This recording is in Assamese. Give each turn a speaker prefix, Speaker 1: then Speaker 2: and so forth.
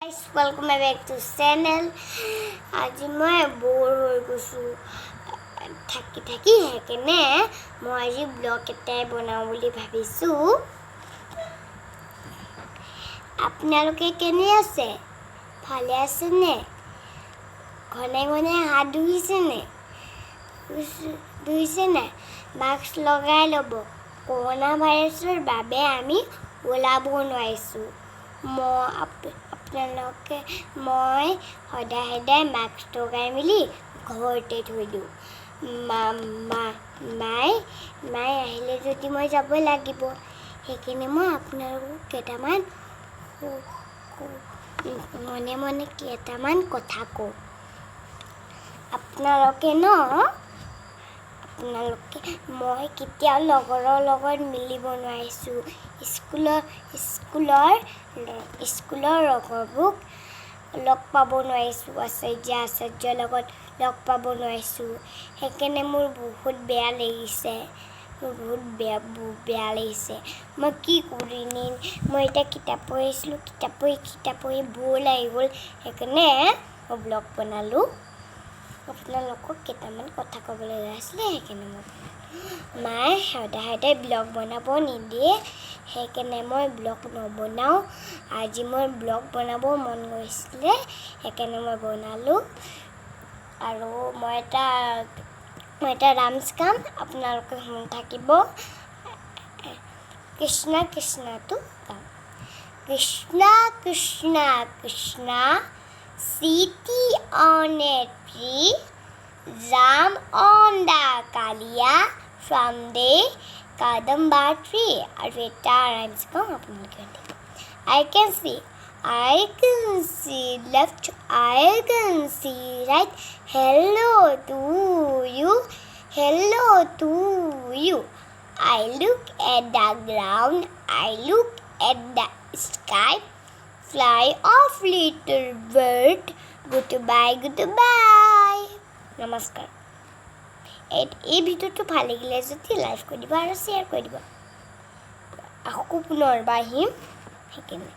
Speaker 1: Guys, welcome back to channel. আজি মই বৰ হৈ গৈছো থাকি হেকেনে মই আজি ব্লগ এটাই বনাও বুলি ভাবিছো আপোনালোকে কেনে আছে ভালে আছে নে ঘনে হাত ধুইছে নে মাস্ক লগাই লব কৰোনা ভাইৰাছৰ বাবে আমি ওলাব নোৱাৰিছো আপোনালোকে মই সদায় মাস্ক লগাই মিলি ঘৰতে থৈ দিওঁ মাই আহিলে যদি মই যাব লাগিব সেইকাৰণে মই আপোনালোকক কেইটামান মনে কেইটামান কথা কওঁ আপোনালোকে মই কেতিয়াও লগৰৰ লগত মিলিব নোৱাৰিছো স্কুলৰ লগৰবোৰক লগ পাব নোৱাৰিছো আচাৰ্যৰ লগত লগ পাব নোৱাৰিছো সেইকাৰণে মোৰ বহুত বেয়া লাগিছে মই কি কৰিম মই এটা কিতাপ পঢ়িছিলো কিতাপ পঢ়ি বৰ লাগি গ'ল সেইকাৰণে মই ব্লগ বনালো আপোনালোকক কেইটামান কথা ক'বলৈ আছিলে সেইকাৰণে মায়ে সদায় ব্লগ বনাব নিদিয়ে সেইকাৰণে মই ব্লগ নবনাও আজি মই ব্লগ বনাব মন গৈছিলে সেইকাৰণে মই বনালো আৰু মই এটা ৰামছ গাম আপোনালোকে শুনি থাকিব কৃষ্ণ কৃষ্ণটো গাম Krishna Krishna Krishna Siti on a tree, Ram on the Kalia from the Kadamba tree. I can see left, I can see right. Hello to you. I look at the ground, I look at the sky. Fly off, little bird. Goodbye. Namaskar. এই ভিডিওটো ভাল লাগিলে যদি লাইক কৰি দিবা আৰু শ্বেয়াৰ কৰি দিবা আকৌ পুনৰ আহিম সেইকাৰণে